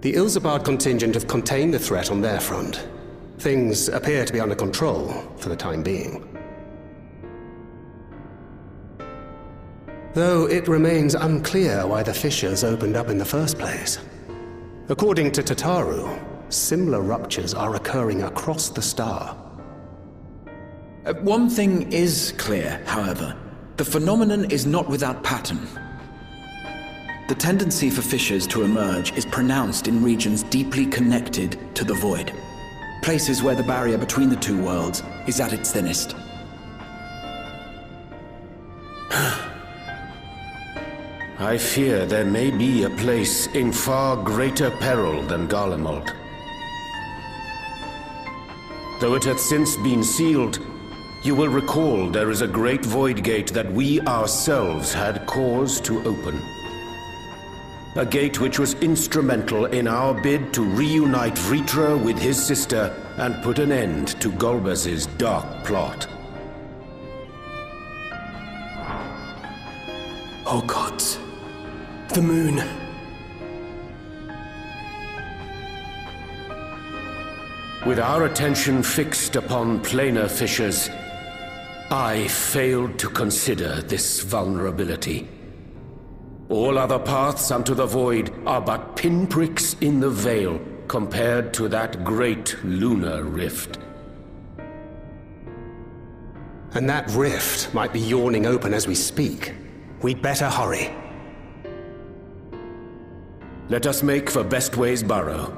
The Ilzabard contingent have contained the threat on their front. Things appear to be under control for the time being. Though it remains unclear why the fissures opened up in the first place. According to Tataru, similar ruptures are occurring across the star. One thing is clear, however. The phenomenon is not without pattern. The tendency for fissures to emerge is pronounced in regions deeply connected to the void. Places where the barrier between the two worlds is at its thinnest. I fear there may be a place in far greater peril than Garlemald. Though it hath since been sealed, you will recall there is a great void gate that we ourselves had cause to open. A gate which was instrumental in our bid to reunite Vritra with his sister and put an end to Golbez's dark plot. Oh gods. The moon. With our attention fixed upon planar fissures, I failed to consider this vulnerability. All other paths unto the void are but pinpricks in the veil compared to that great lunar rift. And that rift might be yawning open as we speak. We'd better hurry. Let us make for Bestway's burrow.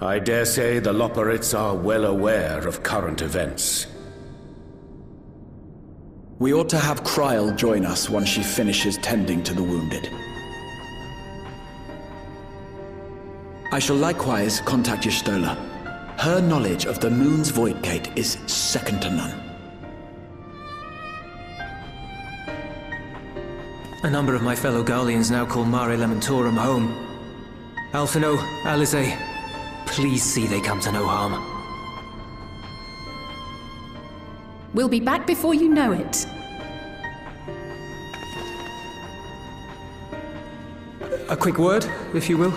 I dare say the Loporrits are well aware of current events. We ought to have Kryl join us once she finishes tending to the wounded. I shall likewise contact Y'shtola. Her knowledge of the moon's void gate is second to none. A number of my fellow Garleans now call Mare Lamentorum home. Alphino, Alize, please see they come to no harm. We'll be back before you know it. A quick word, if you will.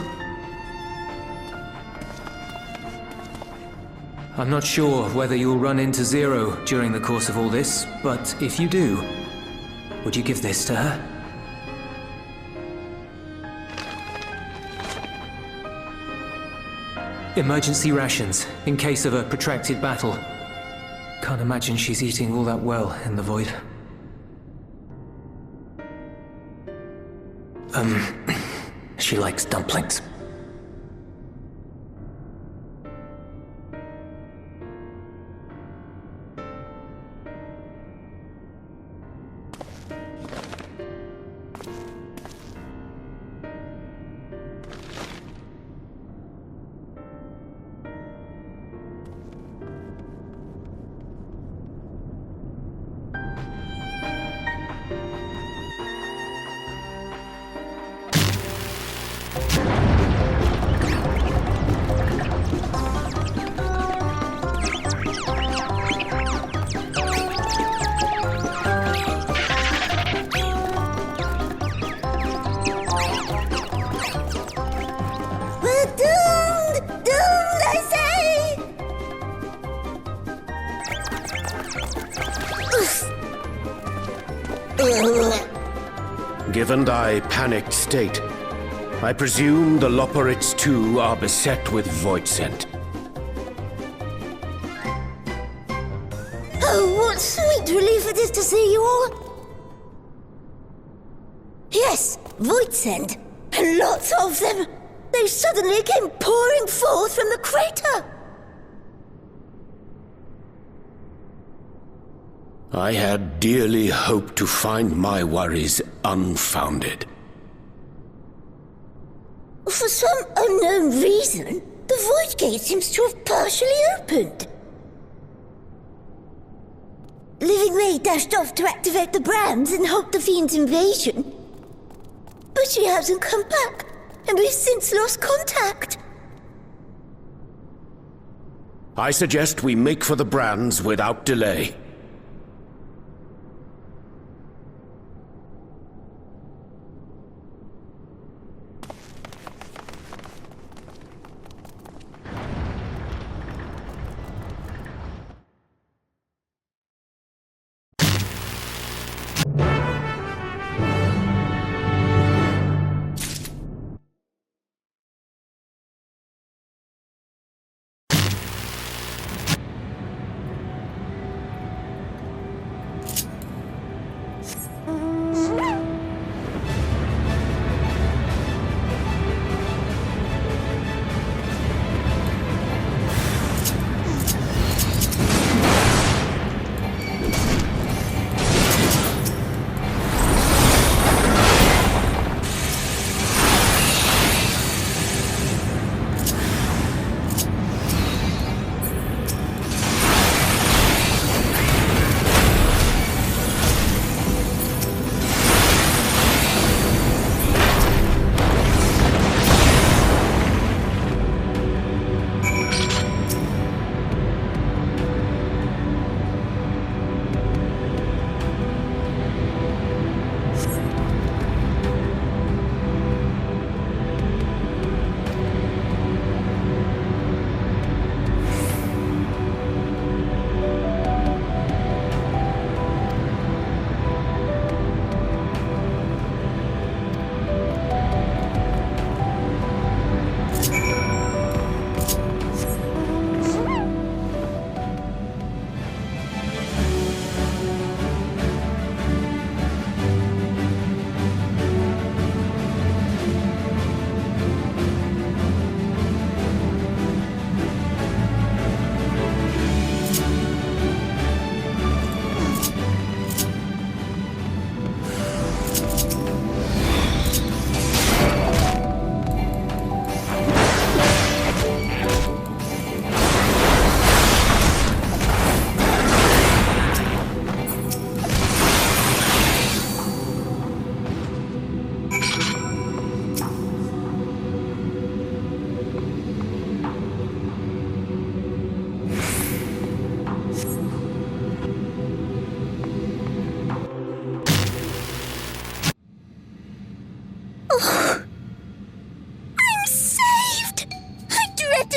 I'm not sure whether you'll run into Zero during the course of all this, but if you do, would you give this to her? Emergency rations, in case of a protracted battle. Can't imagine she's eating all that well in the void. She likes dumplings. Given thy panicked state, I presume the Loporrits too are beset with void scent. Oh, what sweet relief it is to see you all! Yes, void scent, and lots of them! They suddenly came pouring forth from the crater! I had dearly hoped to find my worries unfounded. For some unknown reason, the void gate seems to have partially opened. Living Ray dashed off to activate the brands and halt the Fiend's invasion. But she hasn't come back, and we've since lost contact. I suggest we make for the brands without delay.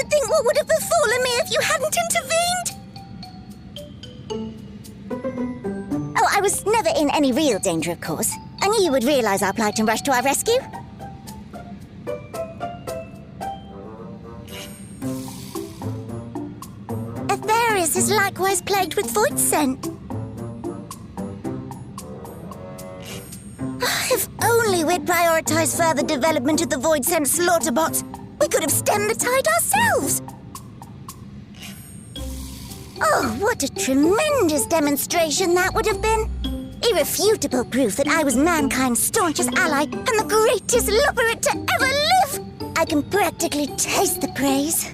to think what would have befallen me if you hadn't intervened. Oh, I was never in any real danger, of course. I knew you would realize our plight and rush to our rescue. Aetherius is likewise plagued with void scent. If only we'd prioritized further development of the void scent slaughter bots, we could have stemmed the tide ourselves. Oh, what a tremendous demonstration that would have been. Irrefutable proof that I was mankind's staunchest ally and the greatest lubberate to ever live. I can practically taste the praise.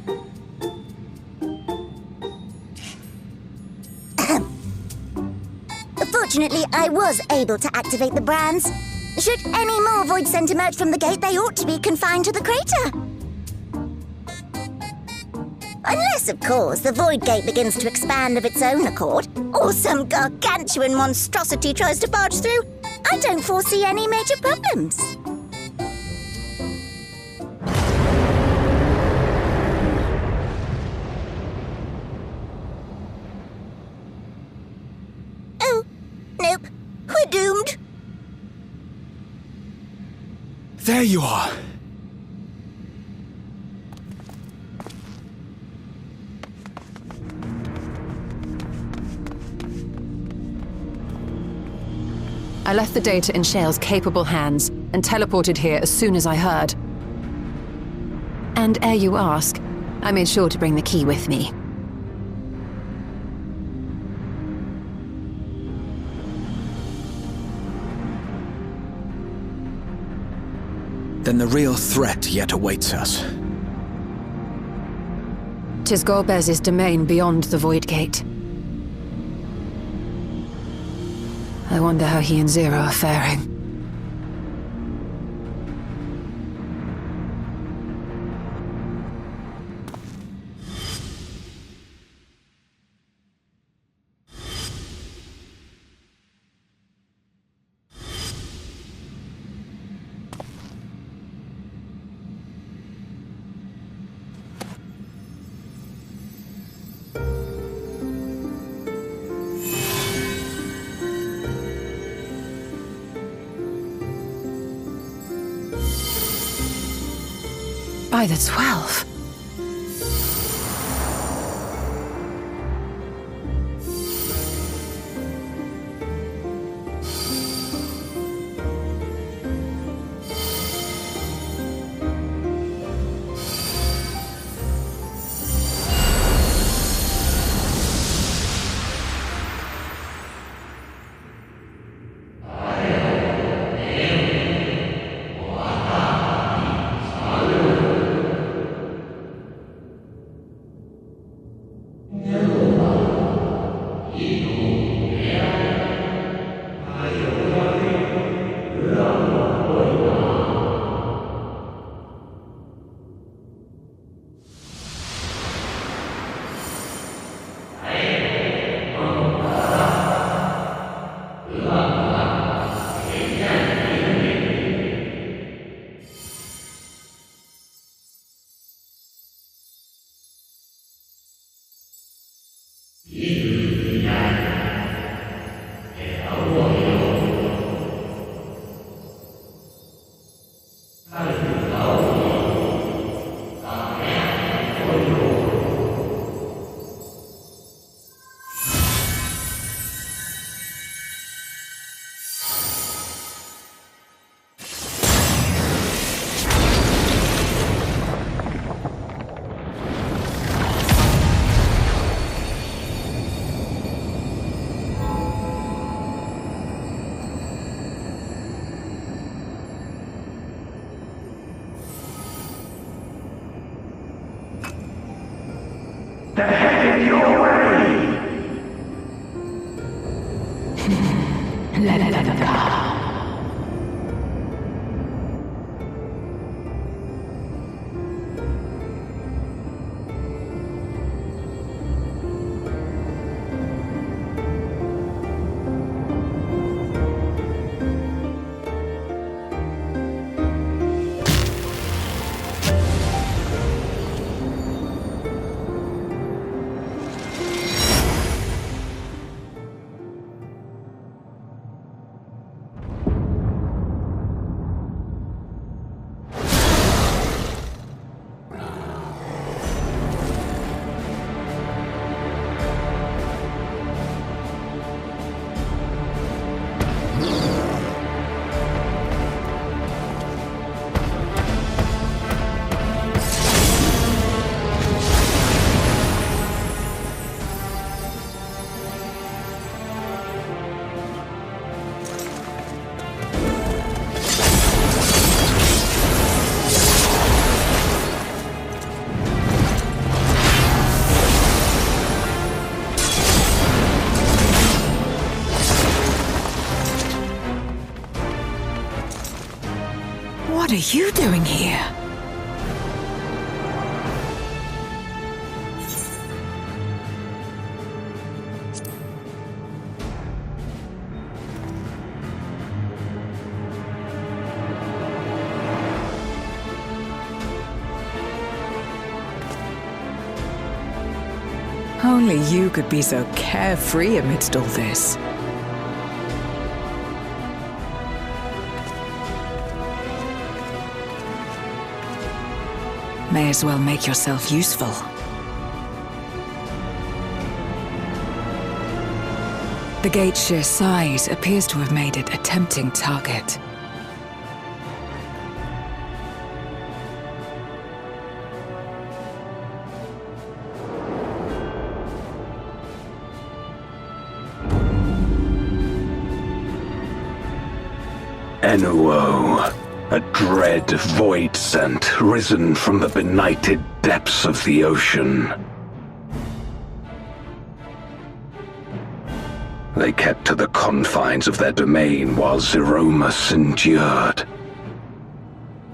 Fortunately, I was able to activate the brands. Should any more void scent emerge from the gate, they ought to be confined to the crater. Unless, of course, the void gate begins to expand of its own accord, or some gargantuan monstrosity tries to barge through, I don't foresee any major problems. Oh, nope. We're doomed. There you are. I left the data in Shale's capable hands and teleported here as soon as I heard. And ere you ask, I made sure to bring the key with me. Then the real threat yet awaits us. 'Tis Golbez's domain beyond the Void Gate. I wonder how he and Zero are faring. By the 12. They're headed your way! Let them come. are you doing here? Only you could be so carefree amidst all this. May as well make yourself useful. The gate's sheer size appears to have made it a tempting target. Enuo, a dread void scent risen from the benighted depths of the ocean. They kept to the confines of their domain while Zeromus endured.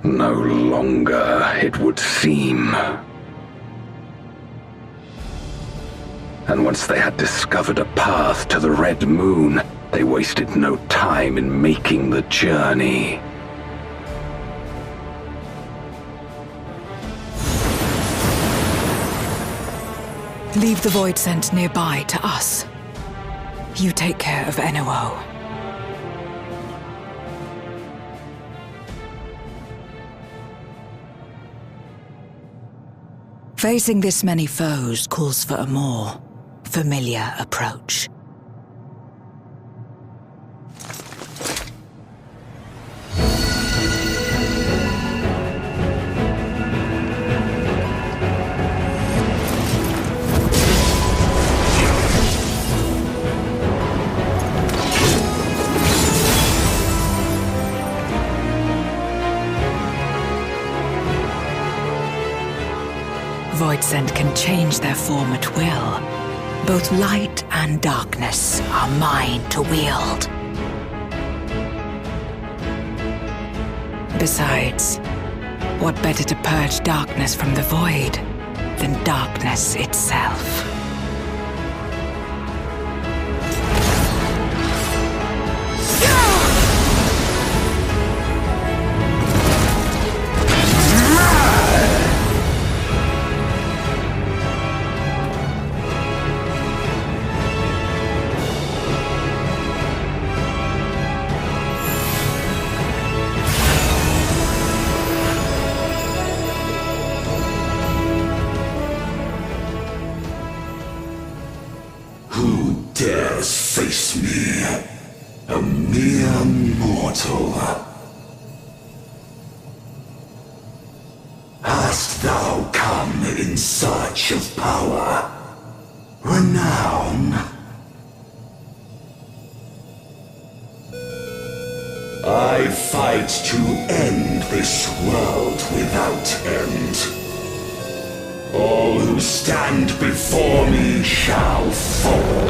No longer, it would seem. And once they had discovered a path to the Red Moon, they wasted no time in making the journey. Leave the void scent nearby to us. You take care of Enuo. Facing this many foes calls for a more familiar approach. Void scent can change their form at will. Both light and darkness are mine to wield. Besides, what better to purge darkness from the void than darkness itself? Face me, a mere mortal. Hast thou come in search of power, renown? I fight to end this world without end. All who stand before me shall fall.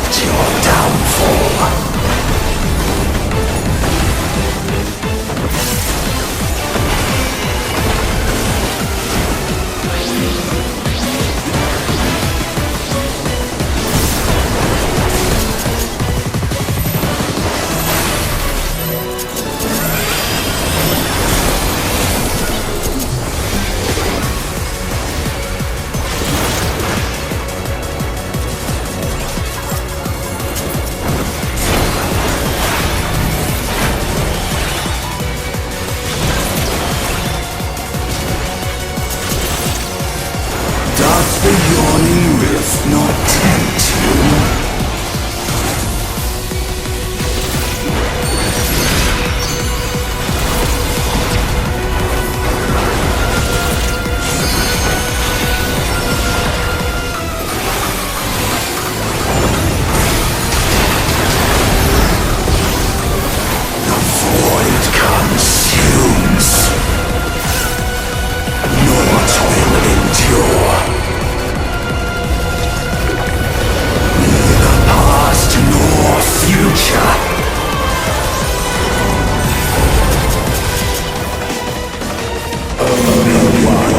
not your downfall. The yawning rift not tempt you? The void consumes. Naught will endure. Nor future. Only one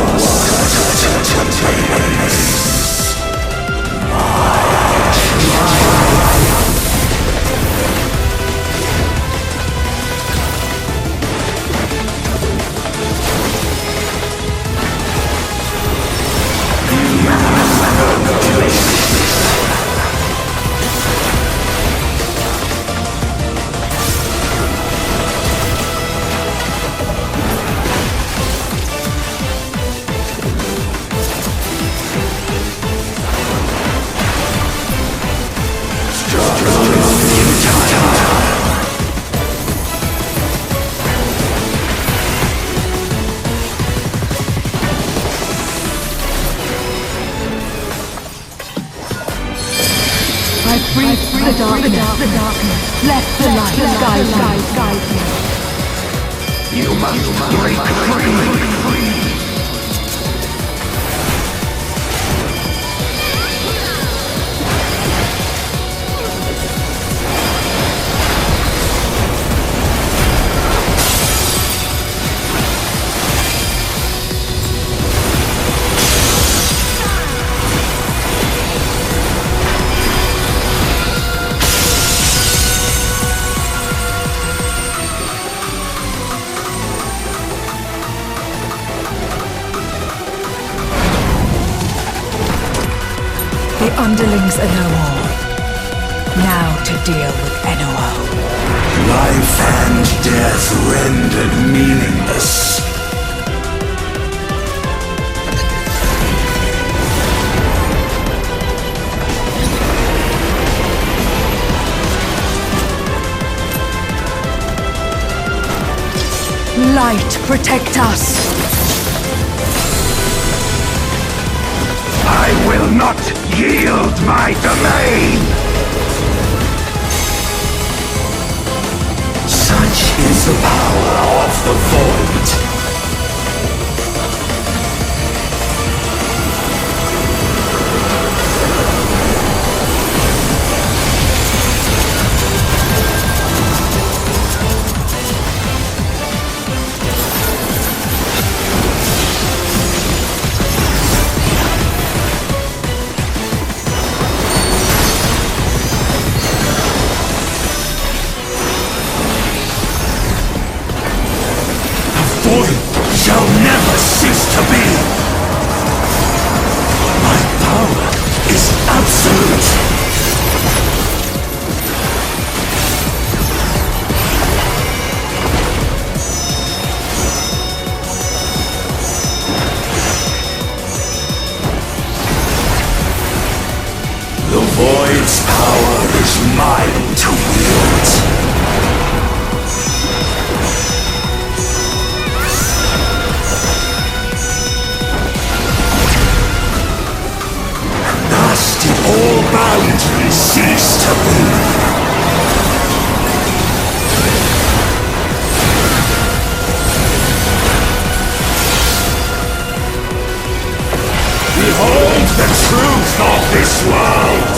the darkness. Let the light guide me. You must break free. The underlings are no more. Now to deal with NOO. Life and death rendered meaningless. Light, protect us! I will not yield my domain! Such is the power of the Void. Shall never cease to be. My power is absolute. The Void's power is mine to wield. All boundaries cease to be. Behold the truth of this world!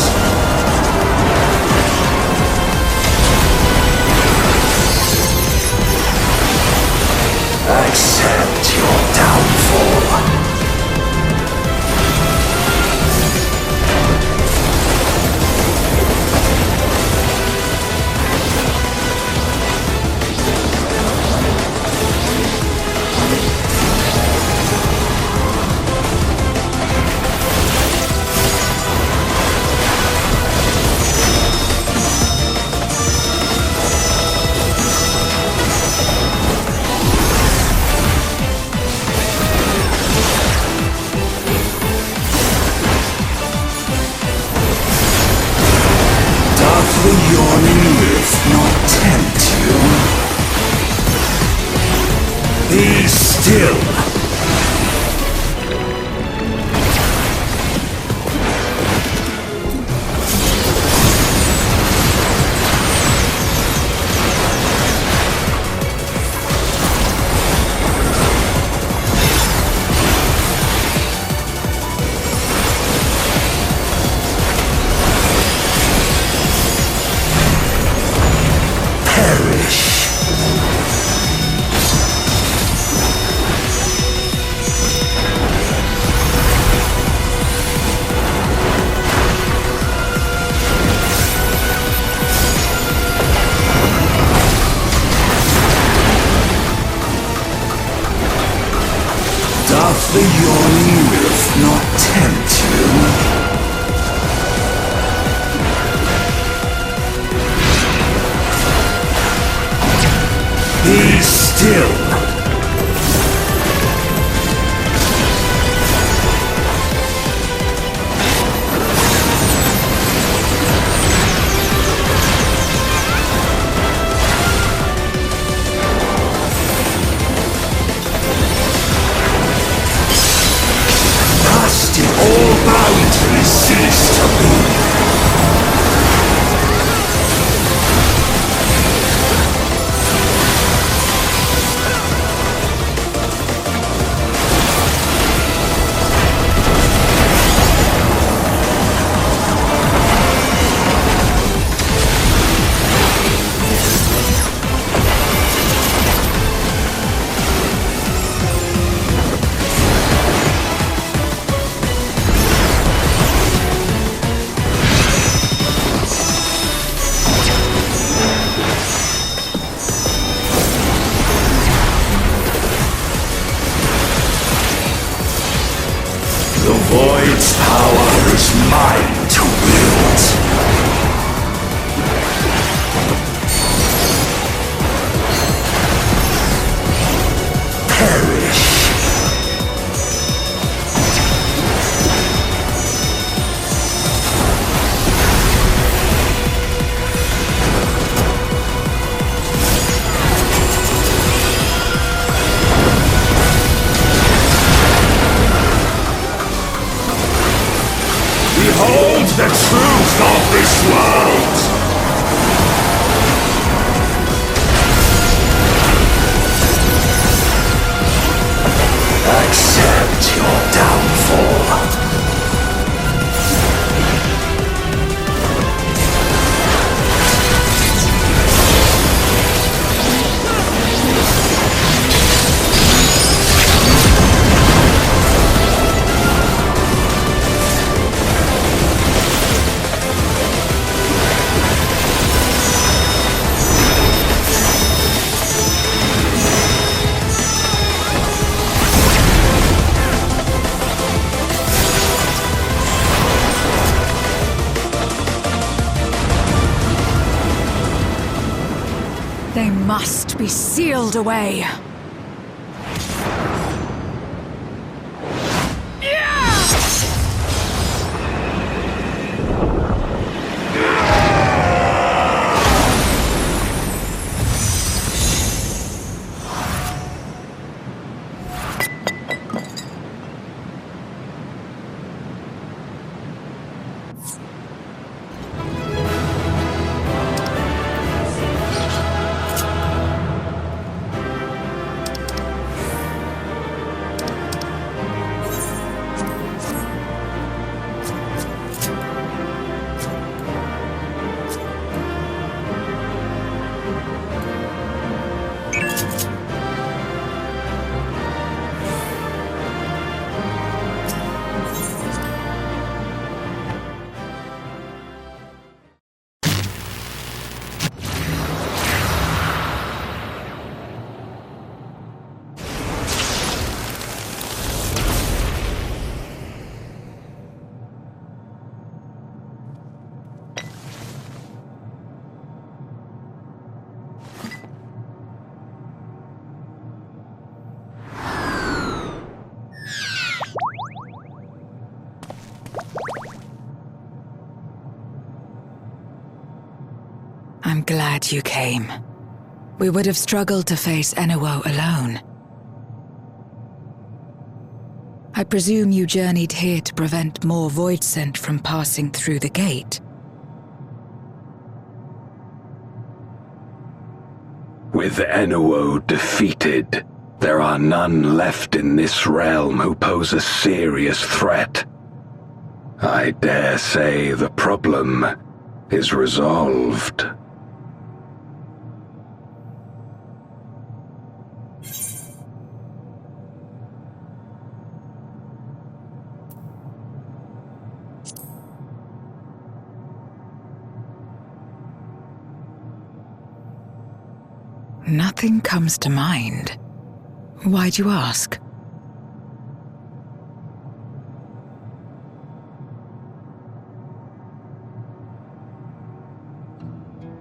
yawning rift not tempt you? Be still! Doth the yawning rift not tempt you? Be still! All boundaries cease to be. The Void's power is mine to wield. Perish. Behold the truth of this world! Accept your downfall. They must be sealed away. I'm glad you came. We would have struggled to face Enuo alone. I presume you journeyed here to prevent more Voidsent from passing through the gate. With Enuo defeated, there are none left in this realm who pose a serious threat. I dare say the problem is resolved. Nothing comes to mind. Why'd you ask?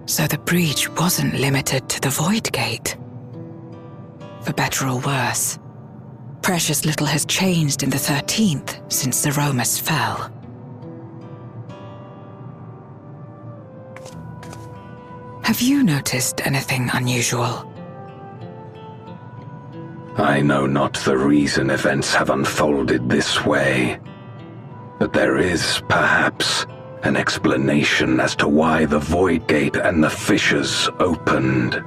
So the breach wasn't limited to the Void Gate. For better or worse, precious little has changed in the 13th since Zeromus fell. Have you noticed anything unusual? I know not the reason events have unfolded this way, but there is, perhaps, an explanation as to why the Void Gate and the fissures opened.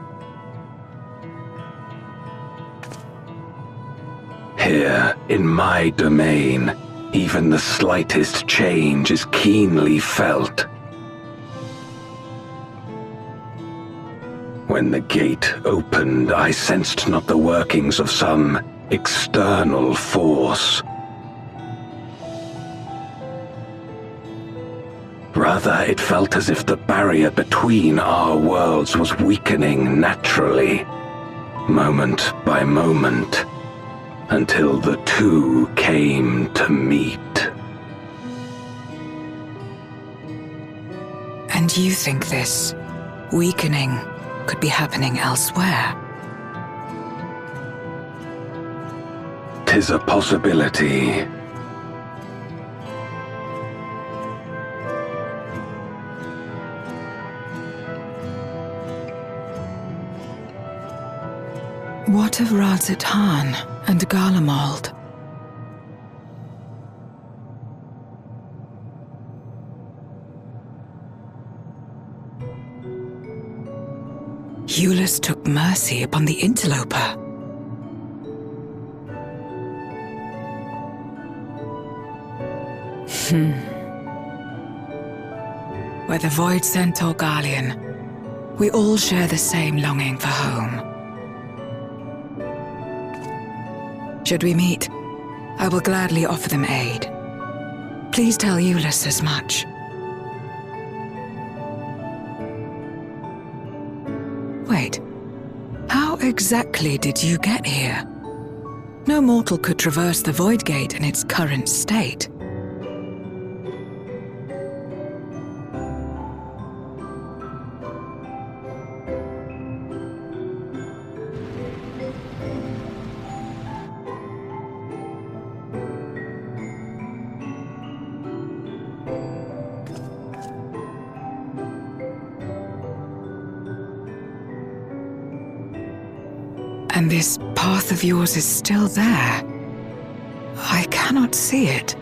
Here, in my domain, even the slightest change is keenly felt. When the gate opened, I sensed not the workings of some external force. Rather, it felt as if the barrier between our worlds was weakening naturally, moment by moment, until the two came to meet. And you think this weakening could be happening elsewhere? 'Tis a possibility. What of Radzit-Han and Garlemald? Eulus took mercy upon the interloper. Whether Voidsent or Garlean, we all share the same longing for home. Should we meet, I will gladly offer them aid. Please tell Eulus as much. Wait, how exactly did you get here? No mortal could traverse the Void Gate in its current state. And this path of yours is still there. I cannot see it.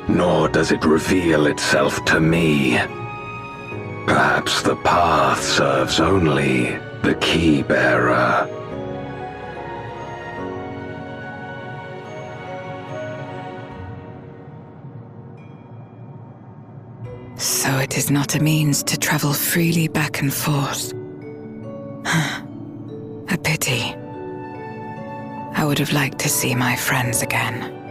Nor does it reveal itself to me. Perhaps the path serves only the key bearer. So it is not a means to travel freely back and forth. A pity. I would have liked to see my friends again.